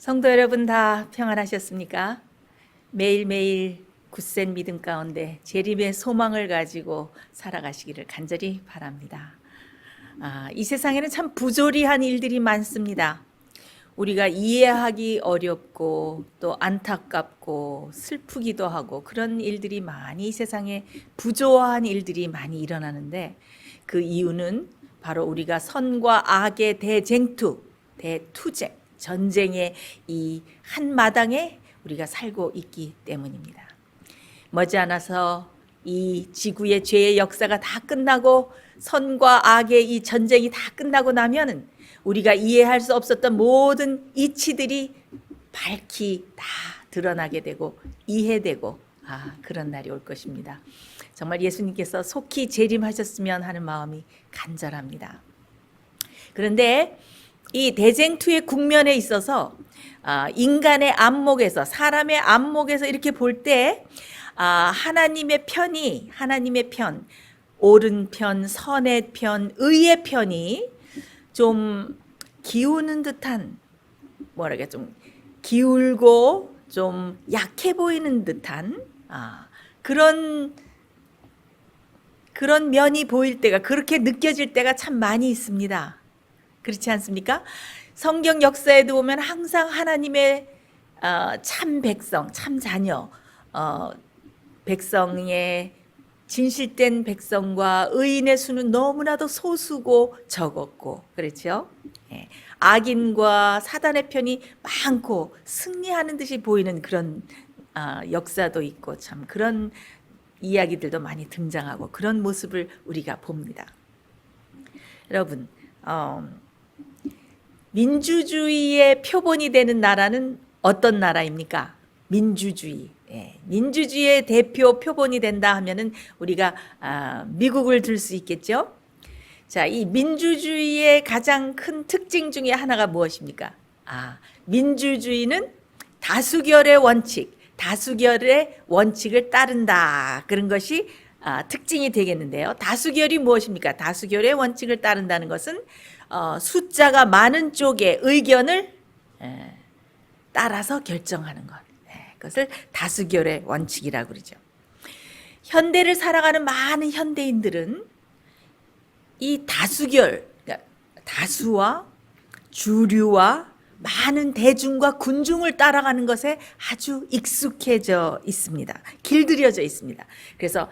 성도 여러분 다 평안하셨습니까? 매일매일 굳센 믿음 가운데 재림의 소망을 가지고 살아가시기를 간절히 바랍니다. 이 세상에는 참 부조리한 일들이 많습니다. 우리가 이해하기 어렵고 또 안타깝고 슬프기도 하고 그런 일들이 많이 이 세상에 부조한 일들이 많이 일어나는데 그 이유는 바로 우리가 선과 악의 대쟁투, 대투쟁, 전쟁의 이 한마당에 우리가 살고 있기 때문입니다. 머지않아서 이 지구의 죄의 역사가 다 끝나고 선과 악의 이 전쟁이 다 끝나고 나면은 우리가 이해할 수 없었던 모든 이치들이 밝히 다 드러나게 되고 이해되고 그런 날이 올 것입니다. 정말 예수님께서 속히 재림하셨으면 하는 마음이 간절합니다. 그런데 이 대쟁투의 국면에 있어서 인간의 안목에서 사람의 안목에서 이렇게 볼 때 하나님의 편, 옳은 편, 선의 편, 의의 편이 좀 기우는 듯한 좀 기울고 좀 약해 보이는 듯한 그런 면이 보일 때가 그렇게 느껴질 때가 참 많이 있습니다. 그렇지 않습니까? 성경 역사에도 보면 항상 하나님의 참 백성, 참 자녀, 백성의 진실된 백성과 의인의 수는 너무나도 소수고 적었고 그렇죠? 악인과 사단의 편이 많고 승리하는 듯이 보이는 그런 역사도 있고 참 그런 이야기들도 많이 등장하고 그런 모습을 우리가 봅니다. 여러분, 민주주의의 표본이 되는 나라는 어떤 나라입니까? 민주주의. 민주주의의 대표 표본이 된다 하면은 우리가 미국을 들 수 있겠죠? 자, 이 민주주의의 가장 큰 특징 중에 하나가 무엇입니까? 민주주의는 다수결의 원칙을 따른다. 그런 것이 특징이 되겠는데요. 다수결이 무엇입니까? 다수결의 원칙을 따른다는 것은 숫자가 많은 쪽의 의견을 따라서 결정하는 것. 그것을 다수결의 원칙이라고 그러죠. 현대를 살아가는 많은 현대인들은 이 다수결, 그러니까 다수와 주류와 많은 대중과 군중을 따라가는 것에 아주 익숙해져 있습니다. 길들여져 있습니다. 그래서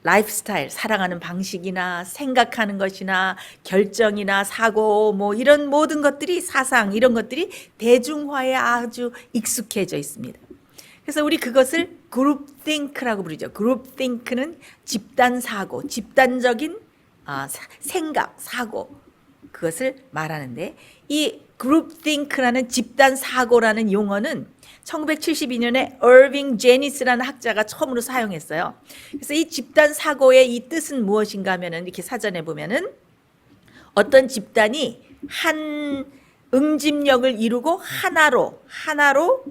라이프스타일, 살아가는 방식이나 생각하는 것이나 결정이나 사고 이런 모든 것들이 사상 이런 것들이 대중화에 아주 익숙해져 있습니다. 그래서 우리 그것을 그룹 띵크라고 부르죠. 그룹 띵크는 집단 사고, 집단적인 생각, 사고 그것을 말하는데 이 그룹 띵크라는 집단 사고라는 용어는 1972년에 얼빙 제니스라는 학자가 처음으로 사용했어요. 그래서 이 집단 사고의 이 뜻은 무엇인가 하면은 이렇게 사전에 보면은 어떤 집단이 한 응집력을 이루고 하나로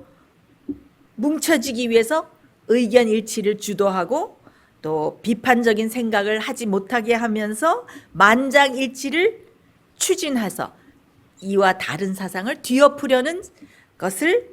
뭉쳐지기 위해서 의견 일치를 주도하고 또 비판적인 생각을 하지 못하게 하면서 만장일치를 추진해서 이와 다른 사상을 뒤엎으려는 것을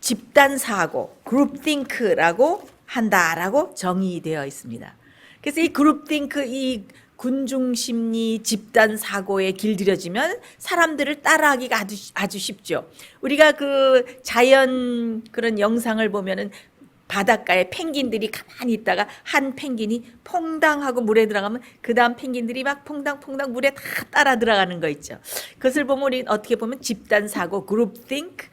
집단 사고, 그룹 띵크라고 한다라고 정의되어 있습니다. 그래서 이 그룹 띵크, 이 군중 심리, 집단 사고에 길들여지면 사람들을 따라하기가 아주 쉽죠. 우리가 그 자연 그런 영상을 보면은 바닷가에 펭귄들이 가만히 있다가 한 펭귄이 퐁당하고 물에 들어가면 그 다음 펭귄들이 막 퐁당퐁당 물에 다 따라 들어가는 거 있죠. 그것을 보면 우리 어떻게 보면 집단 사고, 그룹 띵크,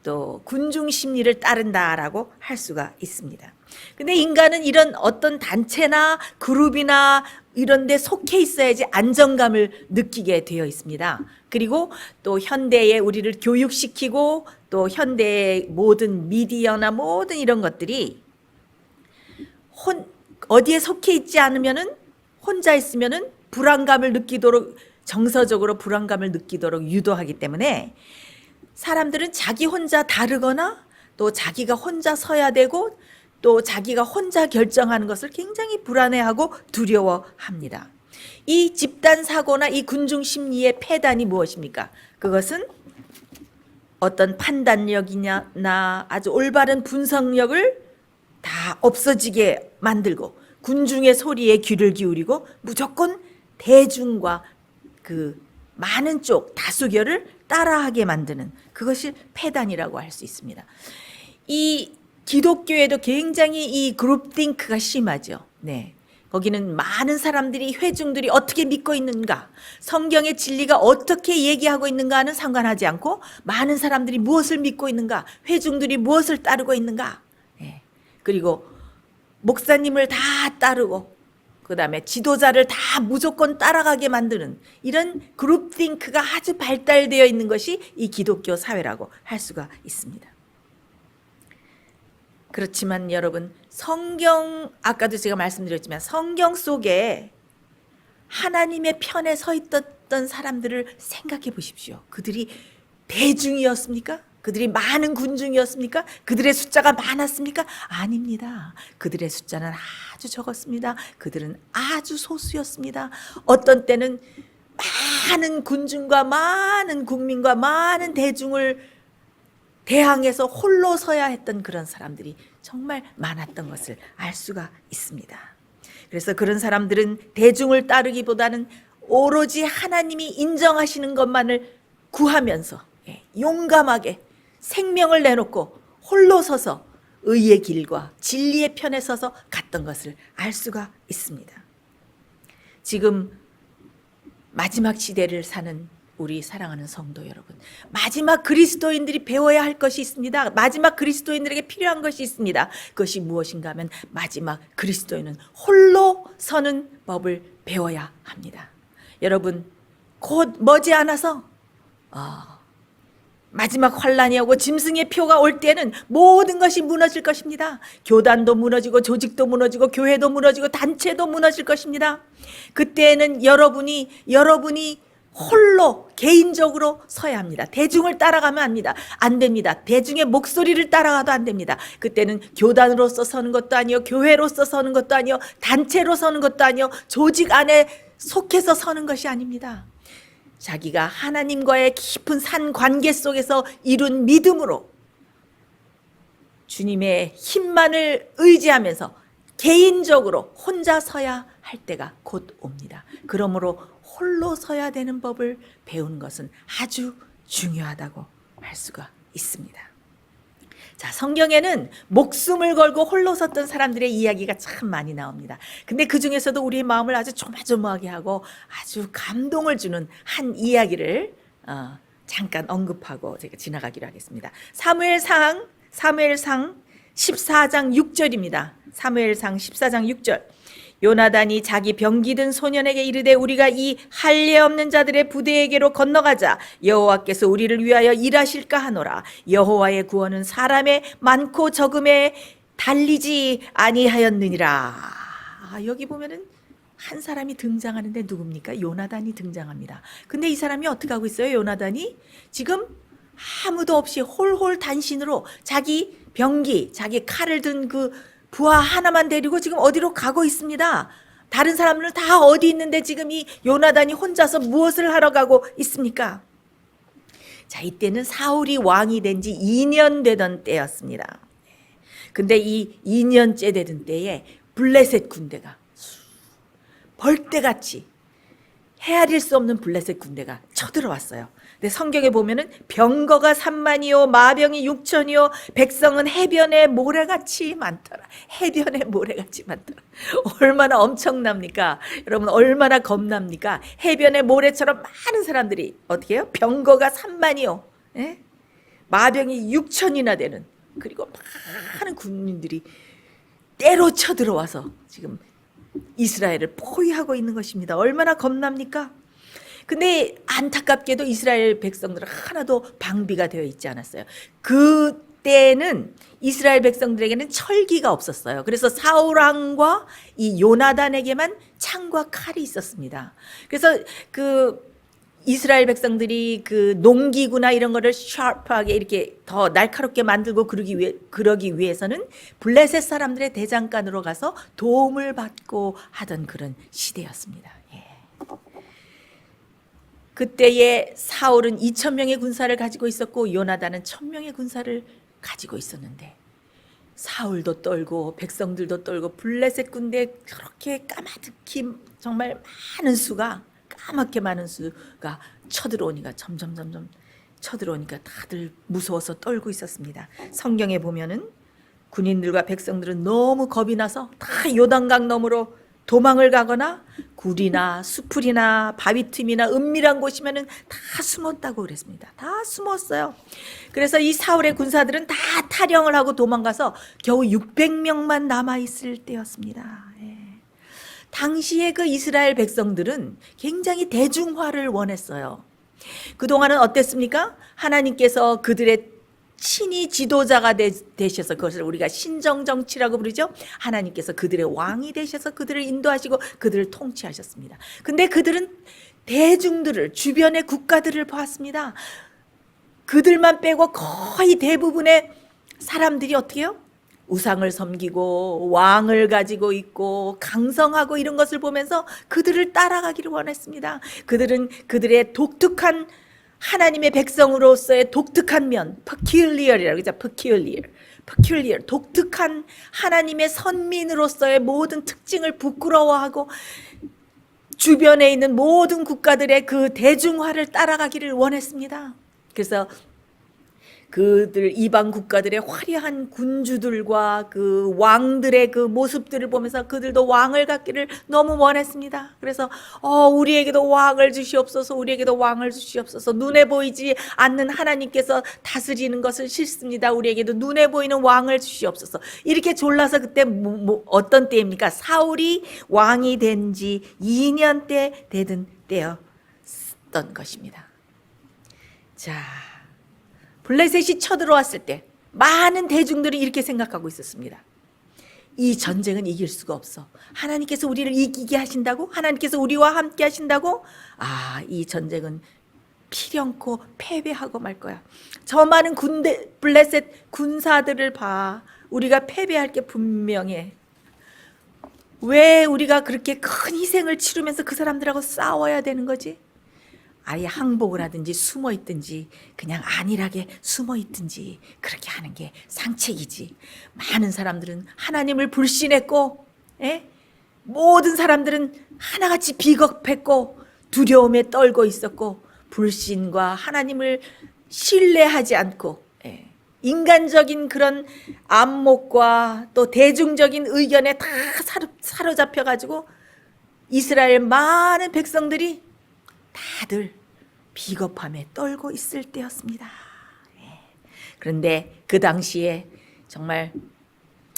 또 군중 심리를 따른다라고 할 수가 있습니다. 근데 인간은 이런 어떤 단체나 그룹이나 이런 데 속해 있어야지 안정감을 느끼게 되어 있습니다. 그리고 또 현대에 우리를 교육시키고 또 현대의 모든 미디어나 모든 이런 것들이 어디에 속해 있지 않으면은 혼자 있으면은 불안감을 느끼도록 정서적으로 불안감을 느끼도록 유도하기 때문에 사람들은 자기 혼자 다르거나 또 자기가 혼자 서야 되고 또 자기가 혼자 결정하는 것을 굉장히 불안해하고 두려워합니다. 이 집단 사고나 이 군중 심리의 폐단이 무엇입니까? 그것은 어떤 판단력이나 아주 올바른 분석력을 다 없어지게 만들고 군중의 소리에 귀를 기울이고 무조건 대중과 그 많은 쪽 다수결을 따라하게 만드는 그것이 패단이라고 할 수 있습니다. 이 기독교에도 굉장히 이 그룹띵크가 심하죠. 네. 거기는 많은 사람들이 회중들이 어떻게 믿고 있는가, 성경의 진리가 어떻게 얘기하고 있는가는 상관하지 않고 많은 사람들이 무엇을 믿고 있는가, 회중들이 무엇을 따르고 있는가. 네. 그리고 목사님을 다 따르고 그다음에 지도자를 다 무조건 따라가게 만드는 이런 그룹띵크가 아주 발달되어 있는 것이 이 기독교 사회라고 할 수가 있습니다. 그렇지만 여러분, 성경, 아까도 제가 말씀드렸지만 성경 속에 하나님의 편에 서 있었던 사람들을 생각해 보십시오. 그들이 대중이었습니까? 그들이 많은 군중이었습니까? 그들의 숫자가 많았습니까? 아닙니다. 그들의 숫자는 아주 적었습니다. 그들은 아주 소수였습니다. 어떤 때는 많은 군중과 많은 국민과 많은 대중을 대항해서 홀로 서야 했던 그런 사람들이 정말 많았던 것을 알 수가 있습니다. 그래서 그런 사람들은 대중을 따르기보다는 오로지 하나님이 인정하시는 것만을 구하면서 용감하게 생명을 내놓고 홀로 서서 의의 길과 진리의 편에 서서 갔던 것을 알 수가 있습니다. 지금 마지막 시대를 사는 우리 사랑하는 성도 여러분, 마지막 그리스도인들이 배워야 할 것이 있습니다. 마지막 그리스도인들에게 필요한 것이 있습니다. 그것이 무엇인가 하면 마지막 그리스도인은 홀로 서는 법을 배워야 합니다. 여러분, 곧 머지않아서 마지막 환란이 오고 짐승의 표가 올 때는 모든 것이 무너질 것입니다. 교단도 무너지고 조직도 무너지고 교회도 무너지고 단체도 무너질 것입니다. 그때는 여러분이 홀로 개인적으로 서야 합니다. 대중을 따라가면 안 됩니다. 대중의 목소리를 따라가도 안 됩니다. 그때는 교단으로서 서는 것도 아니요, 교회로서 서는 것도 아니요, 단체로 서는 것도 아니요, 조직 안에 속해서 서는 것이 아닙니다. 자기가 하나님과의 깊은 산 관계 속에서 이룬 믿음으로 주님의 힘만을 의지하면서 개인적으로 혼자 서야 할 때가 곧 옵니다. 그러므로 홀로 서야 되는 법을 배우는 것은 아주 중요하다고 할 수가 있습니다. 자, 성경에는 목숨을 걸고 홀로 섰던 사람들의 이야기가 참 많이 나옵니다. 근데 그 중에서도 우리의 마음을 아주 조마조마하게 하고 아주 감동을 주는 한 이야기를 잠깐 언급하고 제가 지나가기로 하겠습니다. 사무엘상 14장 6절입니다. 사무엘상 14장 6절. 요나단이 자기 병기든 소년에게 이르되 우리가 이 할례 없는 자들의 부대에게로 건너가자. 여호와께서 우리를 위하여 일하실까 하노라. 여호와의 구원은 사람의 많고 적음에 달리지 아니하였느니라. 여기 보면은 한 사람이 등장하는데 누굽니까? 요나단이 등장합니다. 근데 이 사람이 어떻게 하고 있어요? 요나단이 지금 아무도 없이 홀홀 단신으로 자기 병기, 자기 칼을 든 그 부하 하나만 데리고 지금 어디로 가고 있습니다. 다른 사람들은 다 어디 있는데 지금 이 요나단이 혼자서 무엇을 하러 가고 있습니까? 자, 이때는 사울이 왕이 된 지 2년 되던 때였습니다. 근데 이 2년째 되던 때에 블레셋 군대가 벌떼같이 헤아릴 수 없는 블레셋 군대가 쳐들어왔어요. 근데 성경에 보면은 병거가 3만이요 마병이 6천이요 백성은 해변에 모래같이 많더라. 해변에 모래같이 많더라. 얼마나 엄청납니까? 여러분, 얼마나 겁납니까? 해변에 모래처럼 많은 사람들이 어떻게 해요? 병거가 3만이요 마병이 6천이나 되는, 그리고 많은 군인들이 때로 쳐들어와서 지금 이스라엘을 포위하고 있는 것입니다. 얼마나 겁납니까? 근데 안타깝게도 이스라엘 백성들은 하나도 방비가 되어 있지 않았어요. 그때는 이스라엘 백성들에게는 철기가 없었어요. 그래서 사울 왕과 이 요나단에게만 창과 칼이 있었습니다. 그래서 그 이스라엘 백성들이 그 농기구나 이런 거를 샤프하게 이렇게 더 날카롭게 만들고 그러기 위해서는 블레셋 사람들의 대장간으로 가서 도움을 받고 하던 그런 시대였습니다. 그때에 사울은 2,000명의 군사를 가지고 있었고 요나단은 1,000명의 군사를 가지고 있었는데 사울도 떨고 백성들도 떨고 블레셋 군대 그렇게 까마득히 정말 많은 수가 까맣게 많은 수가 쳐들어오니까 점점 쳐들어오니까 다들 무서워서 떨고 있었습니다. 성경에 보면은 군인들과 백성들은 너무 겁이 나서 다 요단강 너머로 도망을 가거나 굴이나 수풀이나 바위 틈이나 은밀한 곳이면은 다 숨었다고 그랬습니다. 다 숨었어요. 그래서 이 사울의 군사들은 다 탈영을 하고 도망가서 겨우 600명만 남아 있을 때였습니다. 예. 당시에 그 이스라엘 백성들은 굉장히 대중화를 원했어요. 그동안은 어땠습니까? 하나님께서 그들의 친히 지도자가 되셔서 그것을 우리가 신정정치라고 부르죠. 하나님께서 그들의 왕이 되셔서 그들을 인도하시고 그들을 통치하셨습니다. 근데 그들은 대중들을 주변의 국가들을 보았습니다. 그들만 빼고 거의 대부분의 사람들이 어떻게 해요? 우상을 섬기고 왕을 가지고 있고 강성하고 이런 것을 보면서 그들을 따라가기를 원했습니다. 그들은 그들의 독특한 하나님의 백성으로서의 독특한 면, peculiar이라고 하죠. peculiar, 독특한 하나님의 선민으로서의 모든 특징을 부끄러워하고 주변에 있는 모든 국가들의 그 대중화를 따라가기를 원했습니다. 그래서 그들 이방 국가들의 화려한 군주들과 그 왕들의 그 모습들을 보면서 그들도 왕을 갖기를 너무 원했습니다. 그래서 우리에게도 왕을 주시옵소서, 우리에게도 왕을 주시옵소서. 눈에 보이지 않는 하나님께서 다스리는 것을 싫습니다. 우리에게도 눈에 보이는 왕을 주시옵소서. 이렇게 졸라서 그때 어떤 때입니까? 사울이 왕이 된 지 2년 때 되던 때였던 것입니다. 자, 블레셋이 쳐들어왔을 때 많은 대중들이 이렇게 생각하고 있었습니다. 이 전쟁은 이길 수가 없어. 하나님께서 우리를 이기게 하신다고? 하나님께서 우리와 함께 하신다고? 이 전쟁은 필연코 패배하고 말 거야. 저 많은 블레셋 군사들을 봐. 우리가 패배할 게 분명해. 왜 우리가 그렇게 큰 희생을 치르면서 그 사람들하고 싸워야 되는 거지? 아예 항복을 하든지 숨어 있든지 그냥 안일하게 숨어 있든지 그렇게 하는 게 상책이지. 많은 사람들은 하나님을 불신했고 모든 사람들은 하나같이 비겁했고 두려움에 떨고 있었고 불신과 하나님을 신뢰하지 않고 인간적인 그런 안목과 또 대중적인 의견에 다 사로잡혀가지고 이스라엘 많은 백성들이 다들 비겁함에 떨고 있을 때였습니다. 그런데 그 당시에 정말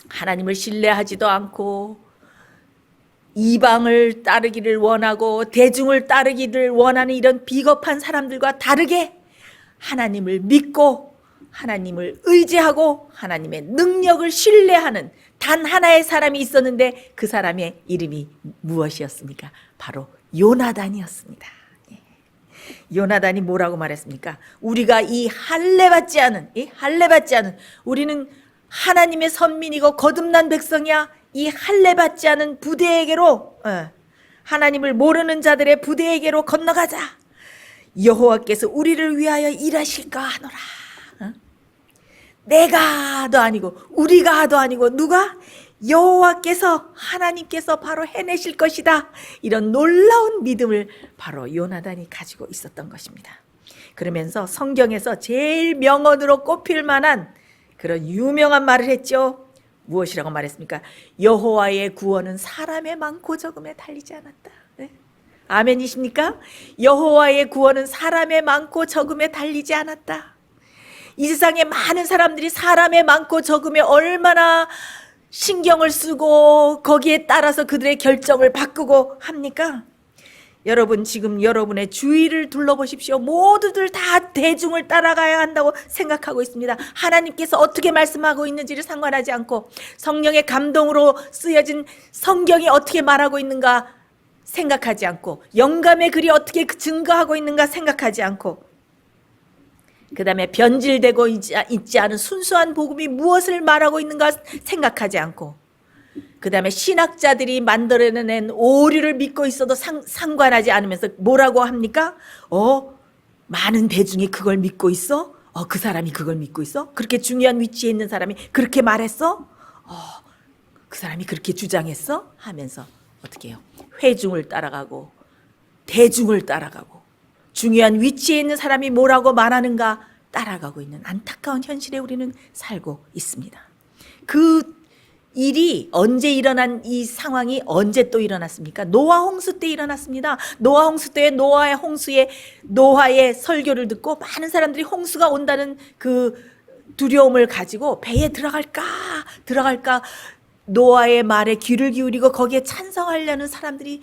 하나님을 신뢰하지도 않고 이방을 따르기를 원하고 대중을 따르기를 원하는 이런 비겁한 사람들과 다르게 하나님을 믿고 하나님을 의지하고 하나님의 능력을 신뢰하는 단 하나의 사람이 있었는데 그 사람의 이름이 무엇이었습니까? 바로 요나단이었습니다. 요나단이 뭐라고 말했습니까? 우리가 이 할례받지 않은 우리는 하나님의 선민이고 거듭난 백성이야. 이 할례받지 않은 부대에게로 하나님을 모르는 자들의 부대에게로 건너가자. 여호와께서 우리를 위하여 일하실까 하노라. 내가도 아니고 우리가도 아니고 누가? 여호와께서 하나님께서 바로 해내실 것이다. 이런 놀라운 믿음을 바로 요나단이 가지고 있었던 것입니다. 그러면서 성경에서 제일 명언으로 꼽힐 만한 그런 유명한 말을 했죠. 무엇이라고 말했습니까? 여호와의 구원은 사람의 많고 적음에 달리지 않았다. 네? 아멘이십니까? 여호와의 구원은 사람의 많고 적음에 달리지 않았다. 이 세상에 많은 사람들이 사람의 많고 적음에 얼마나 신경을 쓰고 거기에 따라서 그들의 결정을 바꾸고 합니까? 여러분 지금 여러분의 주위를 둘러보십시오. 모두들 다 대중을 따라가야 한다고 생각하고 있습니다. 하나님께서 어떻게 말씀하고 있는지를 상관하지 않고 성령의 감동으로 쓰여진 성경이 어떻게 말하고 있는가 생각하지 않고 영감의 글이 어떻게 증거하고 있는가 생각하지 않고 그 다음에 변질되고 있지 않은 순수한 복음이 무엇을 말하고 있는가 생각하지 않고 그 다음에 신학자들이 만들어낸 오류를 믿고 있어도 상관하지 않으면서 뭐라고 합니까? 많은 대중이 그걸 믿고 있어? 그 사람이 그걸 믿고 있어? 그렇게 중요한 위치에 있는 사람이 그렇게 말했어? 그 사람이 그렇게 주장했어? 하면서 어떻게 해요? 회중을 따라가고 대중을 따라가고 중요한 위치에 있는 사람이 뭐라고 말하는가 따라가고 있는 안타까운 현실에 우리는 살고 있습니다. 그 일이 언제 일어난 이 상황이 언제 또 일어났습니까? 노아 홍수 때 일어났습니다. 노아 홍수 때 노아의 설교를 듣고 많은 사람들이 홍수가 온다는 그 두려움을 가지고 배에 들어갈까 노아의 말에 귀를 기울이고 거기에 찬성하려는 사람들이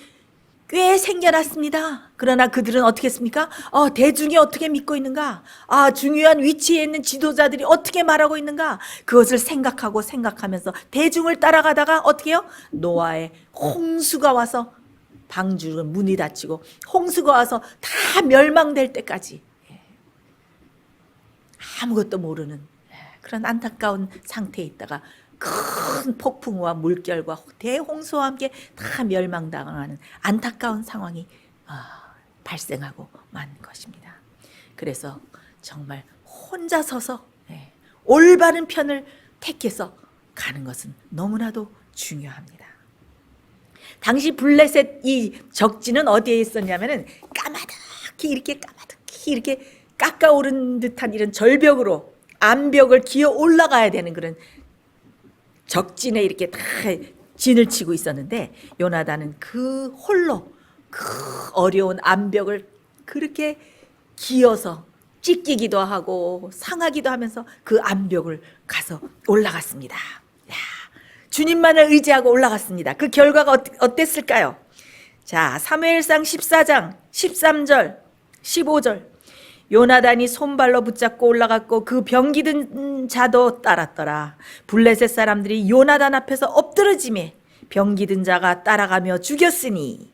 꽤 생겨났습니다. 그러나 그들은 어떻게 했습니까? 대중이 어떻게 믿고 있는가? 중요한 위치에 있는 지도자들이 어떻게 말하고 있는가? 그것을 생각하면서 대중을 따라가다가 어떻게 해요? 노아의 홍수가 와서 방주는 문이 닫히고 홍수가 와서 다 멸망될 때까지 아무것도 모르는 그런 안타까운 상태에 있다가 큰 폭풍과 물결과 대홍수와 함께 다 멸망당하는 안타까운 상황이 발생하고 만 것입니다. 그래서 정말 혼자 서서 올바른 편을 택해서 가는 것은 너무나도 중요합니다. 당시 블레셋 이 적지는 어디에 있었냐면은 까마득히 이렇게 깎아오른 듯한 이런 절벽으로 암벽을 기어 올라가야 되는 그런 적진에 이렇게 다 진을 치고 있었는데 요나단은 그 홀로 그 어려운 암벽을 그렇게 기어서 찢기기도 하고 상하기도 하면서 그 암벽을 가서 올라갔습니다. 주님만을 의지하고 올라갔습니다. 그 결과가 어땠을까요? 자, 사무엘상 14장 13절 15절 요나단이 손발로 붙잡고 올라갔고 그 병기든 자도 따랐더라. 블레셋 사람들이 요나단 앞에서 엎드러지매 병기든 자가 따라가며 죽였으니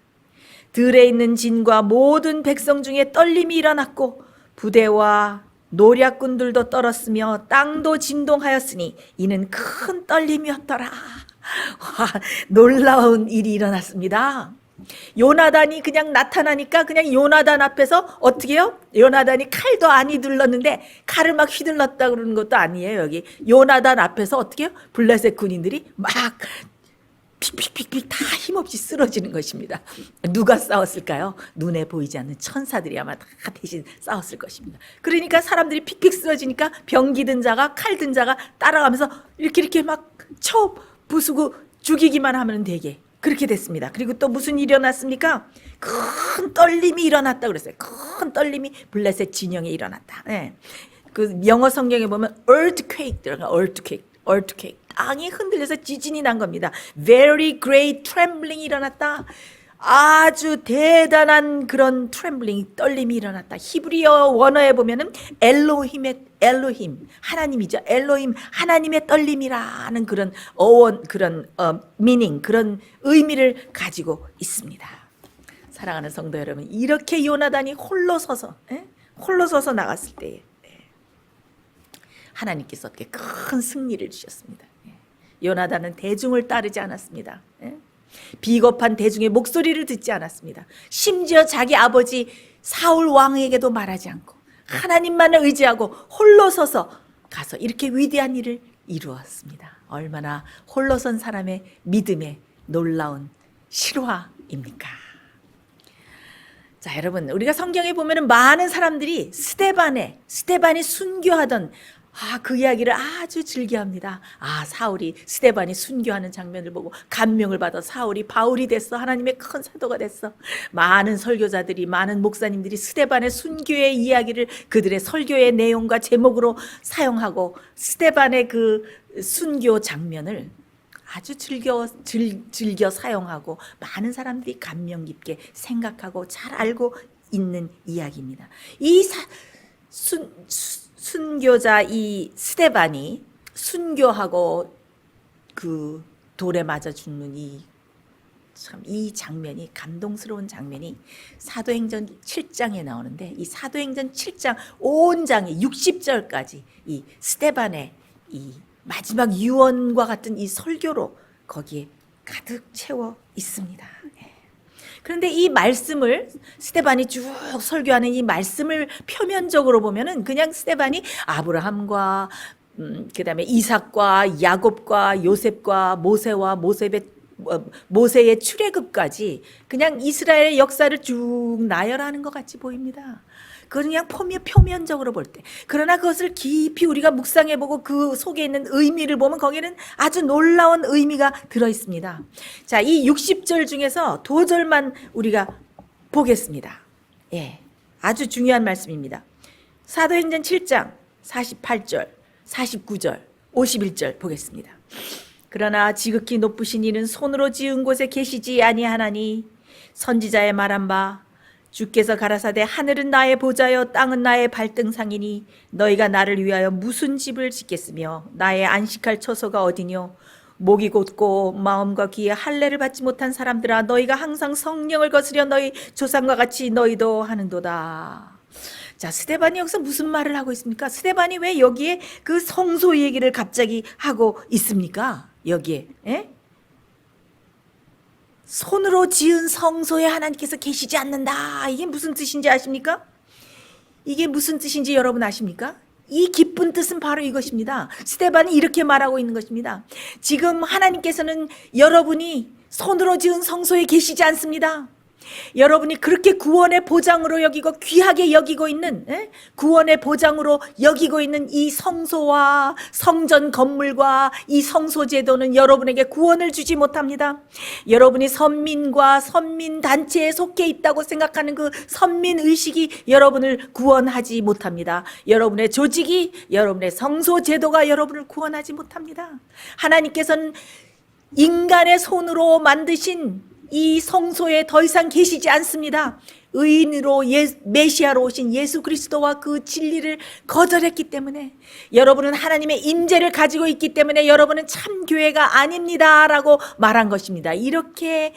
들에 있는 진과 모든 백성 중에 떨림이 일어났고 부대와 노략군들도 떨었으며 땅도 진동하였으니 이는 큰 떨림이었더라. 놀라운 일이 일어났습니다. 요나단이 그냥 나타나니까 그냥 요나단 앞에서 어떻게 해요? 요나단이 칼도 안 휘둘렀는데 칼을 막 휘둘렀다 그러는 것도 아니에요. 여기 요나단 앞에서 어떻게 해요? 블레셋 군인들이 막 픽픽픽픽 다 힘없이 쓰러지는 것입니다. 누가 싸웠을까요? 눈에 보이지 않는 천사들이 아마 다 대신 싸웠을 것입니다. 그러니까 사람들이 픽픽 쓰러지니까 병기 든 자가 칼 든 자가 따라가면서 이렇게 막 쳐 부수고 죽이기만 하면 되게 그렇게 됐습니다. 그리고 또 무슨 일이 일어났습니까? 큰 떨림이 일어났다 그랬어요. 큰 떨림이 블레셋 진영에 일어났다. 그 영어 성경에 보면 earthquake 들어가 earthquake 땅이 흔들려서 지진이 난 겁니다. Very great trembling이 일어났다. 아주 대단한 그런 트렘블링 떨림이 일어났다. 히브리어 원어에 보면은 엘로힘 하나님이죠. 엘로힘 하나님의 떨림이라는 그런 어원 그런 미닝 그런 의미를 가지고 있습니다. 사랑하는 성도 여러분, 이렇게 요나단이 홀로 서서 나갔을 때 하나님께서 어떻게 큰 승리를 주셨습니다. 요나단은 대중을 따르지 않았습니다. 비겁한 대중의 목소리를 듣지 않았습니다. 심지어 자기 아버지 사울 왕에게도 말하지 않고 하나님만을 의지하고 홀로 서서 가서 이렇게 위대한 일을 이루었습니다. 얼마나 홀로 선 사람의 믿음의 놀라운 실화입니까? 자, 여러분, 우리가 성경에 보면은 많은 사람들이 스데반이 순교하던 그 이야기를 아주 즐겨합니다. 사울이 스데반이 순교하는 장면을 보고 감명을 받아 사울이 바울이 됐어. 하나님의 큰 사도가 됐어. 많은 설교자들이 많은 목사님들이 스데반의 순교의 이야기를 그들의 설교의 내용과 제목으로 사용하고 스데반의 그 순교 장면을 아주 즐겨 사용하고 많은 사람들이 감명 깊게 생각하고 잘 알고 있는 이야기입니다. 이 순교자 이 스데반이 순교하고 그 돌에 맞아 죽는 이 장면이 감동스러운 장면이 사도행전 7장에 나오는데 이 사도행전 7장 온 장이 60절까지 이 스데반의 이 마지막 유언과 같은 이 설교로 거기에 가득 채워 있습니다. 그런데 이 말씀을 스데반이 쭉 설교하는 이 말씀을 표면적으로 보면은 그냥 스데반이 아브라함과 그다음에 이삭과 야곱과 요셉과 모세의 출애굽까지 그냥 이스라엘의 역사를 쭉 나열하는 것 같이 보입니다. 그건 그냥 표면적으로 볼 때. 그러나 그것을 깊이 우리가 묵상해보고 그 속에 있는 의미를 보면 거기는 아주 놀라운 의미가 들어있습니다. 자, 이 60절 중에서 2절만 우리가 보겠습니다. 예, 아주 중요한 말씀입니다. 사도행전 7장 48절, 49절, 51절 보겠습니다. 그러나 지극히 높으신 이는 손으로 지은 곳에 계시지 아니하나니 선지자의 말한 바 주께서 가라사대 하늘은 나의 보좌여 땅은 나의 발등상이니 너희가 나를 위하여 무슨 집을 짓겠으며 나의 안식할 처소가 어디뇨. 목이 곧고 마음과 귀에 할례를 받지 못한 사람들아 너희가 항상 성령을 거스려 너희 조상과 같이 너희도 하는도다. 자, 스데반이 여기서 무슨 말을 하고 있습니까? 스데반이 왜 여기에 그 성소 얘기를 갑자기 하고 있습니까? 여기에 손으로 지은 성소에 하나님께서 계시지 않는다. 이게 무슨 뜻인지 아십니까? 이게 무슨 뜻인지 여러분 아십니까? 이 깊은 뜻은 바로 이것입니다. 스데반이 이렇게 말하고 있는 것입니다. 지금 하나님께서는 여러분이 손으로 지은 성소에 계시지 않습니다. 여러분이 그렇게 구원의 보장으로 여기고 귀하게 여기고 있는 구원의 보장으로 여기고 있는 이 성소와 성전 건물과 이 성소 제도는 여러분에게 구원을 주지 못합니다. 여러분이 선민과 선민 단체에 속해 있다고 생각하는 그 선민 의식이 여러분을 구원하지 못합니다. 여러분의 조직이, 여러분의 성소 제도가 여러분을 구원하지 못합니다. 하나님께서는 인간의 손으로 만드신 이 성소에 더 이상 계시지 않습니다. 의인으로 메시아로 오신 예수 그리스도와 그 진리를 거절했기 때문에 여러분은 하나님의 임재를 가지고 있기 때문에 여러분은 참 교회가 아닙니다 라고 말한 것입니다. 이렇게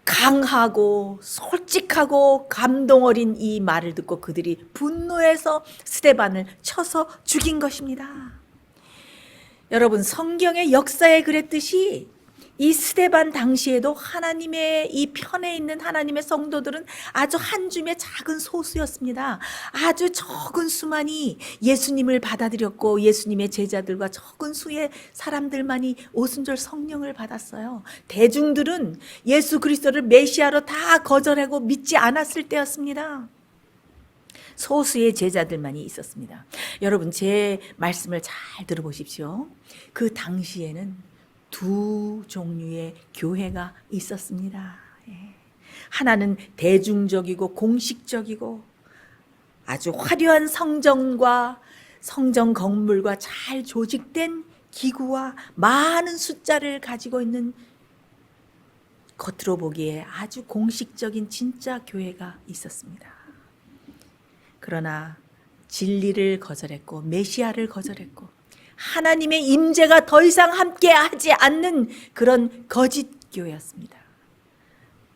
강하고 솔직하고 감동 어린 이 말을 듣고 그들이 분노해서 스데반을 쳐서 죽인 것입니다. 여러분, 성경의 역사에 그랬듯이 이 스데반 당시에도 하나님의 이 편에 있는 하나님의 성도들은 아주 한 줌의 작은 소수였습니다. 아주 적은 수만이 예수님을 받아들였고 예수님의 제자들과 적은 수의 사람들만이 오순절 성령을 받았어요. 대중들은 예수 그리스도를 메시아로 다 거절하고 믿지 않았을 때였습니다. 소수의 제자들만이 있었습니다. 여러분, 제 말씀을 잘 들어보십시오. 그 당시에는 두 종류의 교회가 있었습니다. 하나는 대중적이고 공식적이고 아주 화려한 성전과 성전 건물과 잘 조직된 기구와 많은 숫자를 가지고 있는 겉으로 보기에 아주 공식적인 진짜 교회가 있었습니다. 그러나 진리를 거절했고 메시아를 거절했고 하나님의 임재가 더 이상 함께하지 않는 그런 거짓 교회였습니다.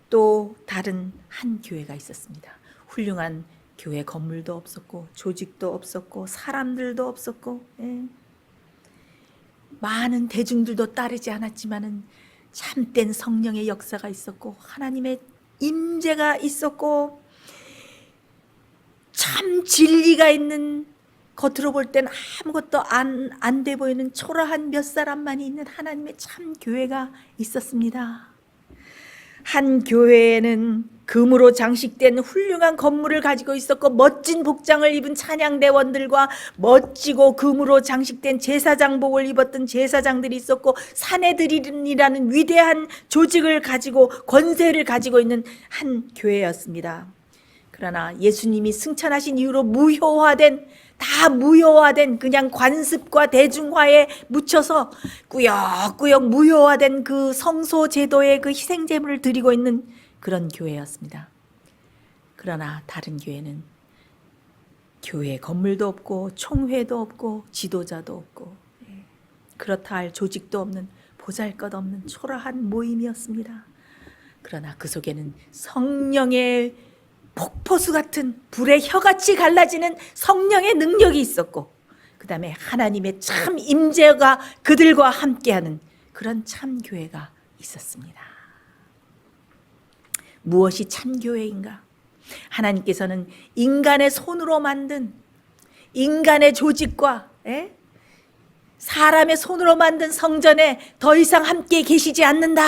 또 다른 한 교회가 있었습니다. 훌륭한 교회 건물도 없었고 조직도 없었고 사람들도 없었고 많은 대중들도 따르지 않았지만은 참된 성령의 역사가 있었고 하나님의 임재가 있었고 참 진리가 있는, 겉으로 볼 때는 아무것도 안 돼 보이는 초라한 몇 사람만이 있는 하나님의 참 교회가 있었습니다. 한 교회에는 금으로 장식된 훌륭한 건물을 가지고 있었고 멋진 복장을 입은 찬양대원들과 멋지고 금으로 장식된 제사장복을 입었던 제사장들이 있었고 사내들이라는 위대한 조직을 가지고 권세를 가지고 있는 한 교회였습니다. 그러나 예수님이 승천하신 이후로 다 무효화된 그냥 관습과 대중화에 묻혀서 꾸역꾸역 무효화된 그 성소 제도의 그 희생제물을 드리고 있는 그런 교회였습니다. 그러나 다른 교회는 교회 건물도 없고 총회도 없고 지도자도 없고 그렇다 할 조직도 없는 보잘것없는 초라한 모임이었습니다. 그러나 그 속에는 성령의 폭포수 같은 불의 혀같이 갈라지는 성령의 능력이 있었고 그 다음에 하나님의 참 임재가 그들과 함께하는 그런 참교회가 있었습니다. 무엇이 참교회인가? 하나님께서는 인간의 손으로 만든 인간의 조직과 사람의 손으로 만든 성전에 더 이상 함께 계시지 않는다.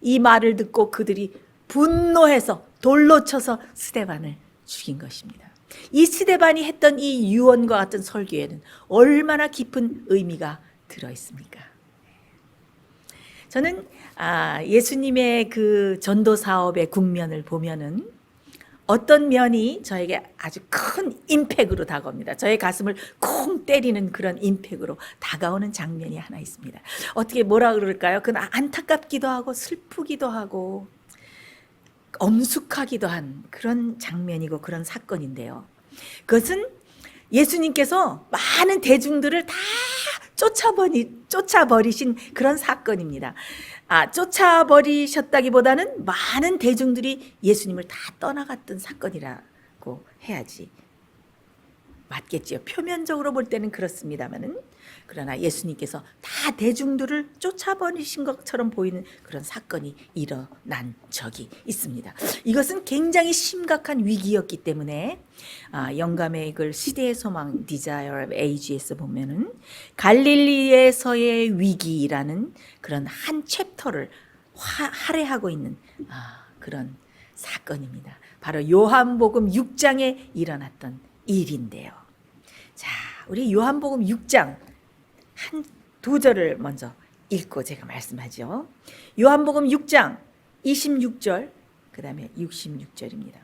이 말을 듣고 그들이 분노해서 돌로 쳐서 스데반을 죽인 것입니다. 이 스데반이 했던 이 유언과 같은 설교에는 얼마나 깊은 의미가 들어있습니까? 저는 예수님의 그 전도 사업의 국면을 보면은 어떤 면이 저에게 아주 큰 임팩으로 다가옵니다. 저의 가슴을 콩 때리는 그런 임팩으로 다가오는 장면이 하나 있습니다. 어떻게 뭐라 그럴까요? 그건 안타깝기도 하고 슬프기도 하고 엄숙하기도 한 그런 장면이고 그런 사건인데요. 그것은 예수님께서 많은 대중들을 다 쫓아버리신 그런 사건입니다. 쫓아버리셨다기보다는 많은 대중들이 예수님을 다 떠나갔던 사건이라고 해야지 맞겠지요. 표면적으로 볼 때는 그렇습니다만은, 그러나 예수님께서 다 대중들을 쫓아버리신 것처럼 보이는 그런 사건이 일어난 적이 있습니다. 이것은 굉장히 심각한 위기였기 때문에 영감의 글 시대의 소망 Desire of Age에서 보면은 갈릴리에서의 위기라는 그런 한 챕터를 할애하고 있는 그런 사건입니다. 바로 요한복음 6장에 일어났던 일인데요. 자, 우리 요한복음 6장 한 두 절을 먼저 읽고 제가 말씀하죠. 요한복음 6장 26절 그 다음에 66절입니다.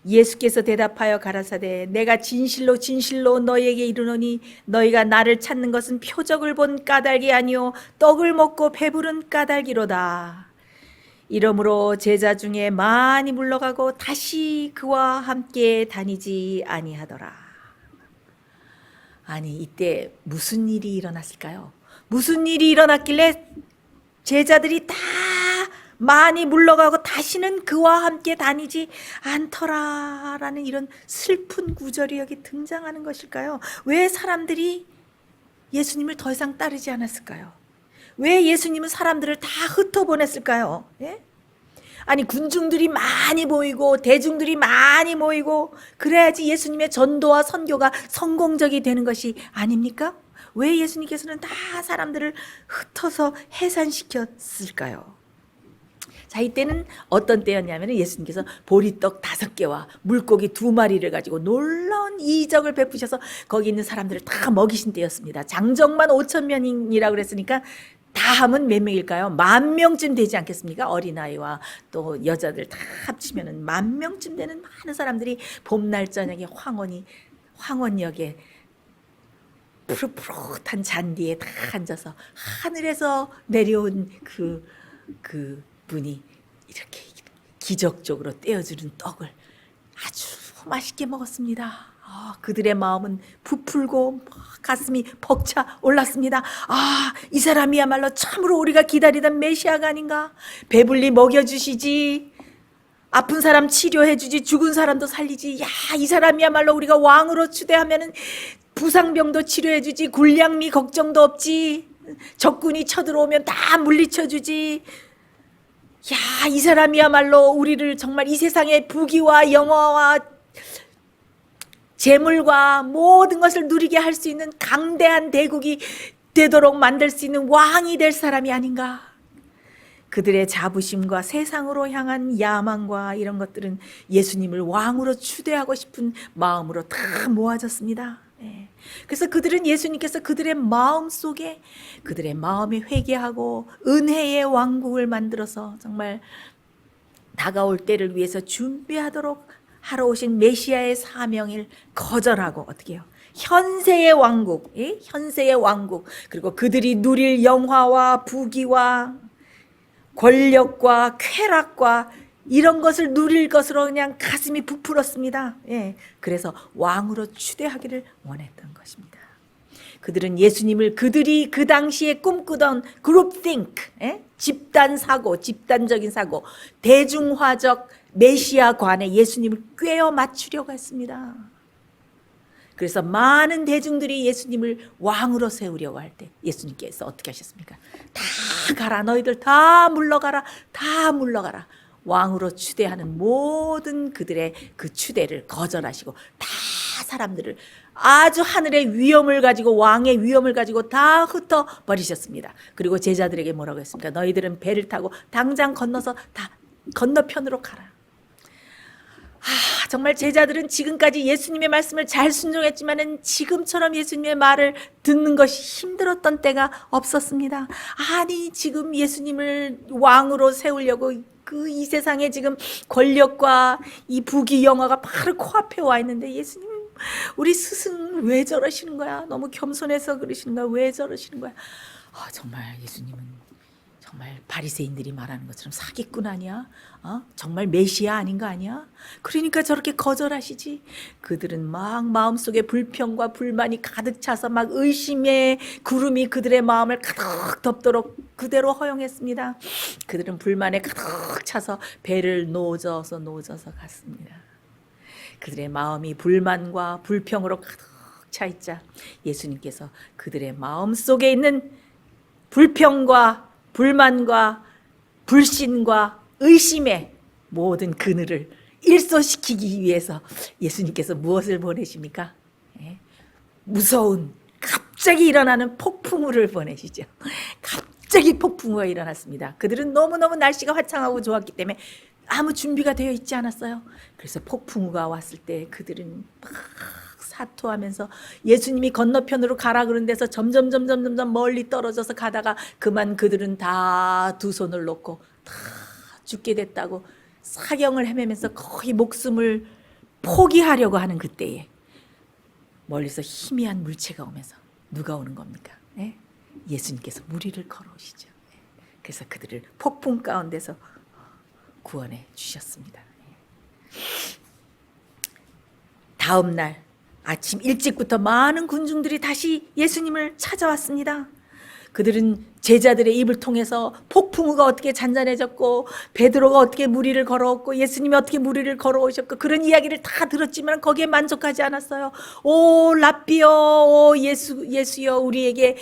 예수께서 대답하여 가라사대 내가 진실로 진실로 너희에게 이르노니 너희가 나를 찾는 것은 표적을 본 까닭이 아니요 떡을 먹고 배부른 까닭이로다. 이러므로 제자 중에 많이 물러가고 다시 그와 함께 다니지 아니하더라. 아니, 이때 무슨 일이 일어났을까요? 무슨 일이 일어났길래 제자들이 다 많이 물러가고 다시는 그와 함께 다니지 않더라라는 이런 슬픈 구절이 여기 등장하는 것일까요? 왜 사람들이 예수님을 더 이상 따르지 않았을까요? 왜 예수님은 사람들을 다 흩어보냈을까요? 아니, 군중들이 많이 모이고 대중들이 많이 모이고 그래야지 예수님의 전도와 선교가 성공적이 되는 것이 아닙니까? 왜 예수님께서는 다 사람들을 흩어서 해산시켰을까요? 자, 이때는 어떤 때였냐면 예수님께서 보리떡 5개와 물고기 2마리를 가지고 놀라운 이적을 베푸셔서 거기 있는 사람들을 다 먹이신 때였습니다. 장정만 5,000명이라고 그랬으니까 다 하면 몇 명일까요? 10,000명쯤 되지 않겠습니까? 어린아이와 또 여자들 다 합치면 10,000명쯤 되는 많은 사람들이 봄날 저녁에 황원역에 푸릇푸릇한 잔디에 다 앉아서 하늘에서 내려온 그 분이 이렇게 기적적으로 떼어주는 떡을 아주 맛있게 먹었습니다. 그들의 마음은 부풀고 가슴이 벅차 올랐습니다. 이 사람이야말로 참으로 우리가 기다리던 메시아가 아닌가? 배불리 먹여주시지, 아픈 사람 치료해주지, 죽은 사람도 살리지. 이 사람이야말로 우리가 왕으로 추대하면은 부상병도 치료해주지, 굴량미 걱정도 없지, 적군이 쳐들어오면 다 물리쳐주지. 이 사람이야말로 우리를 정말 이 세상의 부귀와 영화와 재물과 모든 것을 누리게 할 수 있는 강대한 대국이 되도록 만들 수 있는 왕이 될 사람이 아닌가. 그들의 자부심과 세상으로 향한 야망과 이런 것들은 예수님을 왕으로 추대하고 싶은 마음으로 다 모아졌습니다. 그래서 그들은 예수님께서 그들의 마음 속에 그들의 마음에 회개하고 은혜의 왕국을 만들어서 정말 다가올 때를 위해서 준비하도록 하러 오신 메시아의 사명을 거절하고 어떻게 해요? 현세의 왕국, 현세의 왕국, 그리고 그들이 누릴 영화와 부귀와 권력과 쾌락과 이런 것을 누릴 것으로 그냥 가슴이 부풀었습니다. 그래서 왕으로 추대하기를 원했던 것입니다. 그들은 예수님을 그들이 그 당시에 꿈꾸던 그룹 think, 집단 사고, 집단적인 사고, 대중화적 메시아관에 예수님을 꿰어 맞추려고 했습니다. 그래서 많은 대중들이 예수님을 왕으로 세우려고 할 때 예수님께서 어떻게 하셨습니까? 다 가라, 너희들 다 물러가라, 다 물러가라. 왕으로 추대하는 모든 그들의 그 추대를 거절하시고 다 사람들을 아주 하늘의 위엄을 가지고, 왕의 위엄을 가지고 다 흩어 버리셨습니다. 그리고 제자들에게 뭐라고 했습니까? 너희들은 배를 타고 당장 건너서 다 건너편으로 가라. 정말 제자들은 지금까지 예수님의 말씀을 잘 순종했지만은 지금처럼 예수님의 말을 듣는 것이 힘들었던 때가 없었습니다. 아니, 지금 예수님을 왕으로 세우려고 그 이 세상에 지금 권력과 이 부귀 영화가 바로 코앞에 와 있는데 예수님, 우리 스승 왜 저러시는 거야? 너무 겸손해서 그러시는 거야? 왜 저러시는 거야? 정말 예수님은 정말 바리새인들이 말하는 것처럼 사기꾼 아니야? 정말 메시아 아닌 거 아니야? 그러니까 저렇게 거절하시지. 그들은 막 마음속에 불평과 불만이 가득 차서 막 의심의 구름이 그들의 마음을 가득 덮도록 그대로 허용했습니다. 그들은 불만에 가득 차서 배를 노져서 갔습니다. 그들의 마음이 불만과 불평으로 가득 차 있자 예수님께서 그들의 마음 속에 있는 불평과 불만과 불신과 의심의 모든 그늘을 일소시키기 위해서 예수님께서 무엇을 보내십니까? 무서운 갑자기 일어나는 폭풍우를 보내시죠. 갑자기 폭풍우가 일어났습니다. 그들은 너무너무 날씨가 화창하고 좋았기 때문에 아무 준비가 되어 있지 않았어요. 그래서 폭풍우가 왔을 때 그들은 막 사토하면서 예수님이 건너편으로 가라 그런 데서 점점 멀리 떨어져서 가다가 그만 그들은 다 두 손을 놓고 다 죽게 됐다고 사경을 헤매면서 거의 목숨을 포기하려고 하는 그때에 멀리서 희미한 물체가 오면서 누가 오는 겁니까? 예수님께서 무리를 걸어오시죠. 그래서 그들을 폭풍 가운데서 구원해 주셨습니다. 다음 날 아침 일찍부터 많은 군중들이 다시 예수님을 찾아왔습니다. 그들은 제자들의 입을 통해서 폭풍우가 어떻게 잔잔해졌고 베드로가 어떻게 무리를 걸어왔고 예수님이 어떻게 무리를 걸어오셨고 그런 이야기를 다 들었지만 거기에 만족하지 않았어요. 오 랍비여, 오 예수여, 우리에게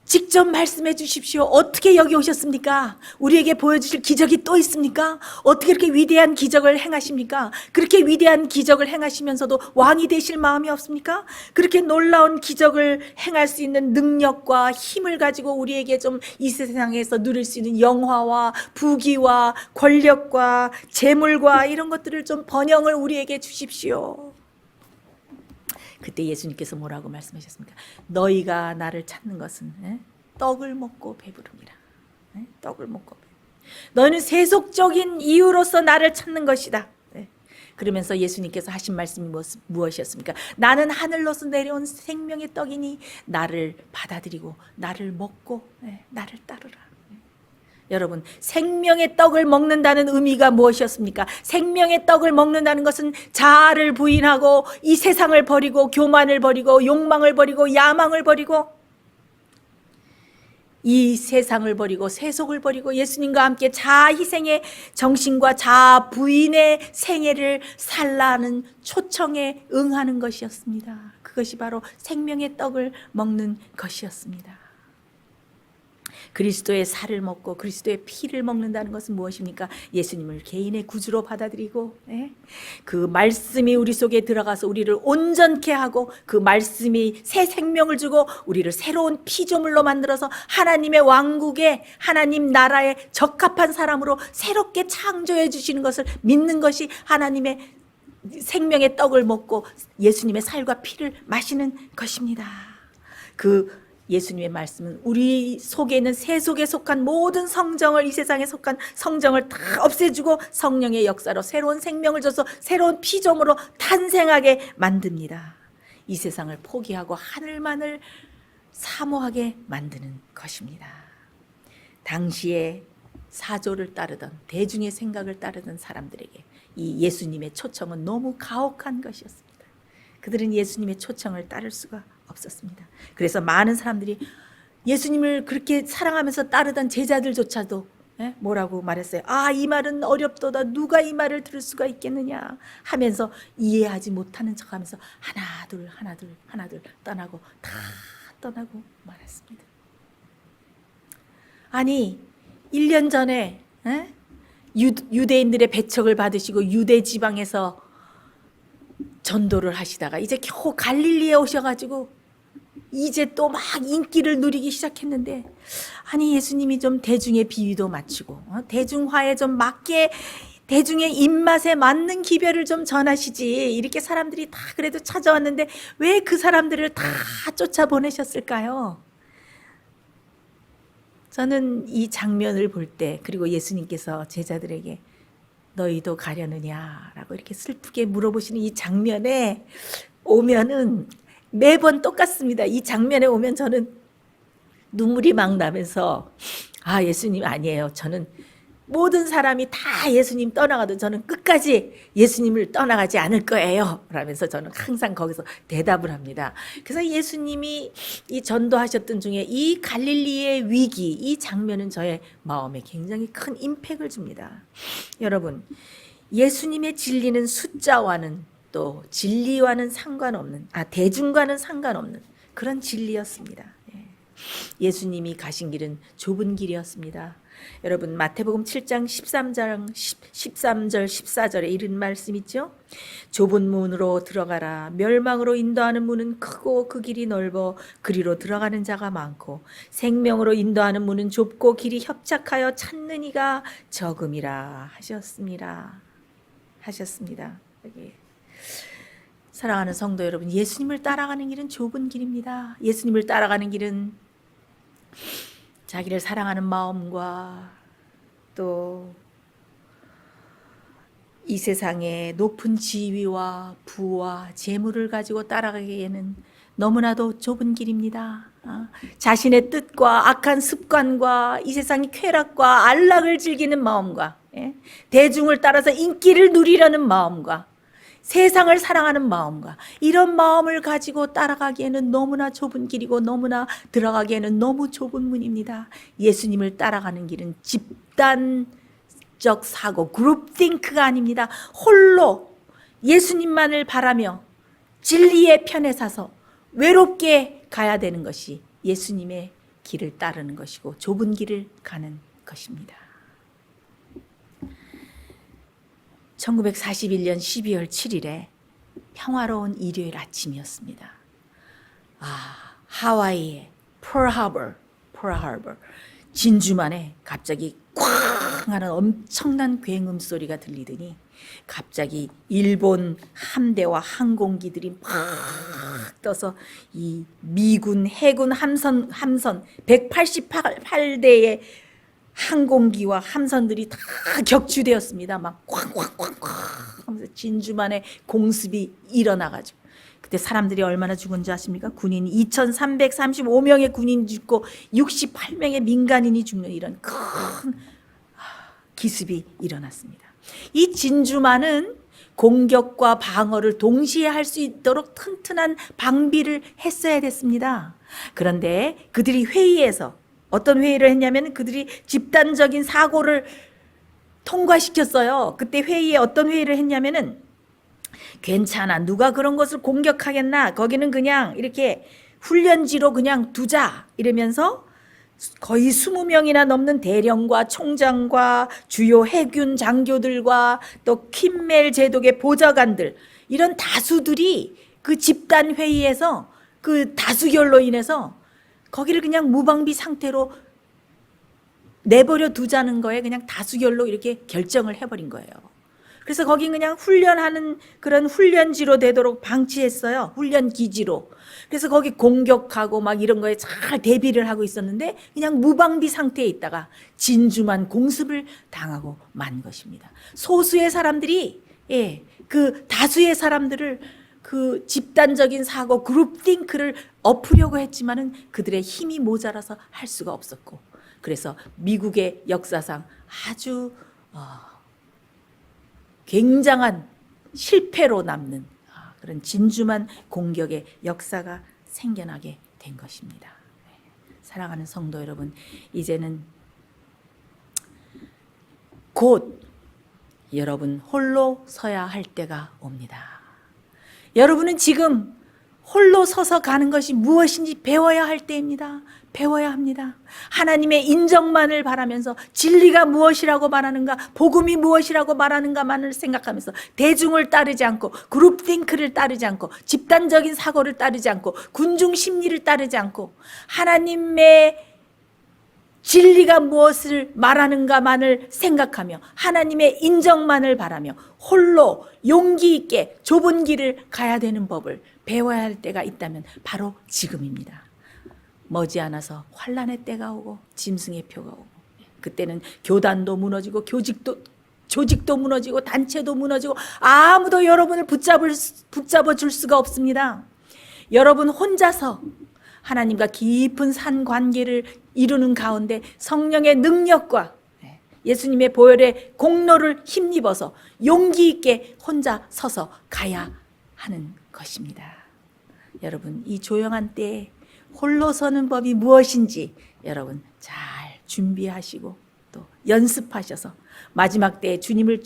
직접 말씀해 주십시오. 어떻게 여기 오셨습니까? 우리에게 보여주실 기적이 또 있습니까? 어떻게 이렇게 위대한 기적을 행하십니까? 그렇게 위대한 기적을 행하시면서도 왕이 되실 마음이 없습니까? 그렇게 놀라운 기적을 행할 수 있는 능력과 힘을 가지고 우리에게 좀 이 세상에서 누릴 수 있는 영화와 부귀와 권력과 재물과 이런 것들을 좀 번영을 우리에게 주십시오. 그때 예수님께서 뭐라고 말씀하셨습니까? 너희가 나를 찾는 것은 떡을 먹고 배부름이라. 떡을 먹고 배부름. 너희는 세속적인 이유로서 나를 찾는 것이다. 그러면서 예수님께서 하신 말씀이 무엇이었습니까? 나는 하늘로서 내려온 생명의 떡이니 나를 받아들이고 나를 먹고 나를 따르라. 여러분, 생명의 떡을 먹는다는 의미가 무엇이었습니까? 생명의 떡을 먹는다는 것은 자아를 부인하고 이 세상을 버리고 교만을 버리고 욕망을 버리고 야망을 버리고 이 세상을 버리고 세속을 버리고 예수님과 함께 자아 희생의 정신과 자아 부인의 생애를 살라는 초청에 응하는 것이었습니다. 그것이 바로 생명의 떡을 먹는 것이었습니다. 그리스도의 살을 먹고 그리스도의 피를 먹는다는 것은 무엇입니까? 예수님을 개인의 구주로 받아들이고 그 말씀이 우리 속에 들어가서 우리를 온전케 하고 그 말씀이 새 생명을 주고 우리를 새로운 피조물로 만들어서 하나님의 왕국에 하나님 나라에 적합한 사람으로 새롭게 창조해 주시는 것을 믿는 것이 하나님의 생명의 떡을 먹고 예수님의 살과 피를 마시는 것입니다. 그 예수님의 말씀은 우리 속에 있는 세속에 속한 모든 성정을, 이 세상에 속한 성정을 다 없애주고 성령의 역사로 새로운 생명을 줘서 새로운 피조물로 탄생하게 만듭니다. 이 세상을 포기하고 하늘만을 사모하게 만드는 것입니다. 당시에 사조를 따르던 대중의 생각을 따르던 사람들에게 이 예수님의 초청은 너무 가혹한 것이었습니다. 그들은 예수님의 초청을 따를 수가 없었습니다. 그래서 많은 사람들이 예수님을 그렇게 사랑하면서 따르던 제자들조차도 예? 뭐라고 말했어요? 아, 이 말은 어렵도다. 누가 이 말을 들을 수가 있겠느냐 하면서 이해하지 못하는 척하면서 하나 둘 하나 둘 하나 둘 떠나고 다 떠나고 말았습니다. 아니 1년 전에 유대인들의 배척을 받으시고 유대 지방에서 전도를 하시다가 이제 겨우 갈릴리에 오셔가지고 이제 또 막 인기를 누리기 시작했는데, 아니 예수님이 좀 대중의 비위도 맞추고 대중화에 좀 맞게 대중의 입맛에 맞는 기별을 좀 전하시지, 이렇게 사람들이 다 그래도 찾아왔는데 왜 그 사람들을 다 쫓아보내셨을까요? 저는 이 장면을 볼 때, 그리고 예수님께서 제자들에게 너희도 가려느냐라고 이렇게 슬프게 물어보시는 이 장면에 오면은 매번 똑같습니다. 이 장면에 오면 저는 눈물이 막 나면서 아, 예수님 아니에요. 저는 모든 사람이 다 예수님 떠나가도 저는 끝까지 예수님을 떠나가지 않을 거예요 라면서 저는 항상 거기서 대답을 합니다. 그래서 예수님이 이 전도하셨던 중에 이 갈릴리의 위기, 이 장면은 저의 마음에 굉장히 큰 임팩을 줍니다. 여러분, 예수님의 진리는 숫자와는 또 진리와는 상관없는, 대중과는 상관없는 그런 진리였습니다. 예수님이 가신 길은 좁은 길이었습니다. 여러분, 마태복음 7장 13절 14절에 이런 말씀 있죠? 좁은 문으로 들어가라. 멸망으로 인도하는 문은 크고 그 길이 넓어 그리로 들어가는 자가 많고, 생명으로 인도하는 문은 좁고 길이 협착하여 찾는 이가 적음이라 하셨습니다. 여기. 사랑하는 성도 여러분, 예수님을 따라가는 길은 좁은 길입니다. 예수님을 따라가는 길은 자기를 사랑하는 마음과 또 이 세상의 높은 지위와 부와 재물을 가지고 따라가기에는 너무나도 좁은 길입니다. 자신의 뜻과 악한 습관과 이 세상의 쾌락과 안락을 즐기는 마음과 대중을 따라서 인기를 누리려는 마음과 세상을 사랑하는 마음과 이런 마음을 가지고 따라가기에는 너무나 좁은 길이고 너무나 들어가기에는 너무 좁은 문입니다. 예수님을 따라가는 길은 집단적 사고, 그룹 띵크가 아닙니다. 홀로 예수님만을 바라며 진리의 편에 서서 외롭게 가야 되는 것이 예수님의 길을 따르는 것이고 좁은 길을 가는 것입니다. 1941년 12월 7일에 평화로운 일요일 아침이었습니다. 하와이의 펄하버 진주만에 갑자기 쾅 하는 엄청난 굉음 소리가 들리더니 갑자기 일본 함대와 항공기들이 막 떠서 이 미군 해군 함선 188대의 항공기와 함선들이 다 격추되었습니다. 막 쾅쾅쾅쾅 하면서 진주만에 공습이 일어나가지고, 그때 사람들이 얼마나 죽은지 아십니까? 군인 2,335명의 군인이 죽고 68명의 민간인이 죽는 이런 큰 기습이 일어났습니다. 이 진주만은 공격과 방어를 동시에 할 수 있도록 튼튼한 방비를 했어야 됐습니다. 그런데 그들이 회의에서 어떤 회의를 했냐면 그들이 집단적인 사고를 통과시켰어요. 그때 회의에 어떤 회의를 했냐면은 괜찮아, 누가 그런 것을 공격하겠나, 거기는 그냥 이렇게 훈련지로 그냥 두자 이러면서 거의 20명이나 넘는 대령과 총장과 주요 해군 장교들과 또 킴멜 제독의 보좌관들, 이런 다수들이 그 집단 회의에서 그 다수결로 인해서 거기를 그냥 무방비 상태로 내버려 두자는 거에 그냥 다수결로 이렇게 결정을 해버린 거예요. 그래서 거기 그냥 훈련하는 그런 훈련지로 되도록 방치했어요. 훈련 기지로. 그래서 거기 공격하고 막 이런 거에 잘 대비를 하고 있었는데 그냥 무방비 상태에 있다가 진주만 공습을 당하고 만 것입니다. 소수의 사람들이 그 다수의 사람들을 그 집단적인 사고, 그룹 띵크를 엎으려고 했지만은 그들의 힘이 모자라서 할 수가 없었고, 그래서 미국의 역사상 아주 굉장한 실패로 남는 그런 진주만 공격의 역사가 생겨나게 된 것입니다. 사랑하는 성도 여러분, 이제는 곧 여러분 홀로 서야 할 때가 옵니다. 여러분은 지금 홀로 서서 가는 것이 무엇인지 배워야 할 때입니다. 배워야 합니다. 하나님의 인정만을 바라면서 진리가 무엇이라고 말하는가, 복음이 무엇이라고 말하는가만을 생각하면서 대중을 따르지 않고 그룹띵크를 따르지 않고 집단적인 사고를 따르지 않고 군중 심리를 따르지 않고 하나님의 진리가 무엇을 말하는가만을 생각하며 하나님의 인정만을 바라며 홀로 용기 있게 좁은 길을 가야 되는 법을 배워야 할 때가 있다면 바로 지금입니다. 머지않아서 환란의 때가 오고 짐승의 표가 오고, 그때는 교단도 무너지고 조직도 무너지고 단체도 무너지고 아무도 여러분을 붙잡아 줄 수가 없습니다. 여러분 혼자서 하나님과 깊은 산관계를 이루는 가운데 성령의 능력과 예수님의 보혈의 공로를 힘입어서 용기 있게 혼자 서서 가야 하는 것입니다. 여러분, 이 조용한 때에 홀로 서는 법이 무엇인지 여러분 잘 준비하시고 또 연습하셔서 마지막 때에 주님을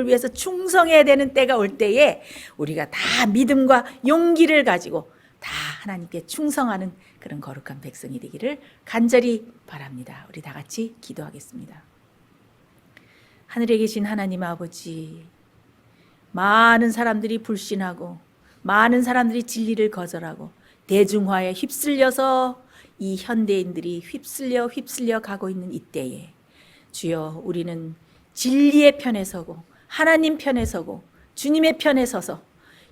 위해서 충성해야 되는 때가 올 때에 우리가 다 믿음과 용기를 가지고 다 하나님께 충성하는 그런 거룩한 백성이 되기를 간절히 바랍니다. 우리 다 같이 기도하겠습니다. 하늘에 계신 하나님 아버지, 많은 사람들이 불신하고 많은 사람들이 진리를 거절하고 대중화에 휩쓸려서 이 현대인들이 휩쓸려 가고 있는 이때에 주여, 우리는 진리의 편에 서고 하나님 편에 서고 주님의 편에 서서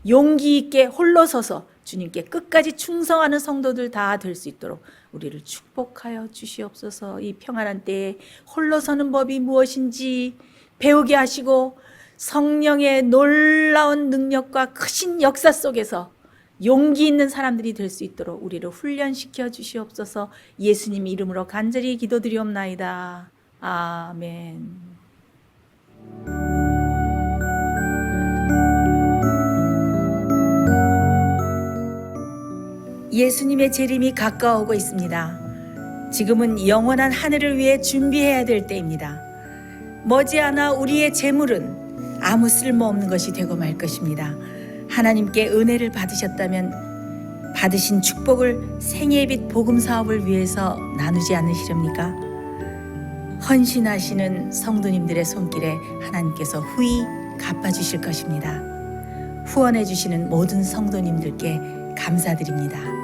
용기 있게 홀로 서서 주님께 끝까지 충성하는 성도들 다 될 수 있도록 우리를 축복하여 주시옵소서. 이 평안한 때에 홀로 서는 법이 무엇인지 배우게 하시고 성령의 놀라운 능력과 크신 역사 속에서 용기 있는 사람들이 될 수 있도록 우리를 훈련시켜 주시옵소서. 예수님 이름으로 간절히 기도드리옵나이다. 아멘. 예수님의 재림이 가까워오고 있습니다. 지금은 영원한 하늘을 위해 준비해야 될 때입니다. 머지않아 우리의 재물은 아무 쓸모없는 것이 되고 말 것입니다. 하나님께 은혜를 받으셨다면 받으신 축복을 생애의 빛 복음 사업을 위해서 나누지 않으시렵니까? 헌신하시는 성도님들의 손길에 하나님께서 후히 갚아주실 것입니다. 후원해 주시는 모든 성도님들께 감사드립니다.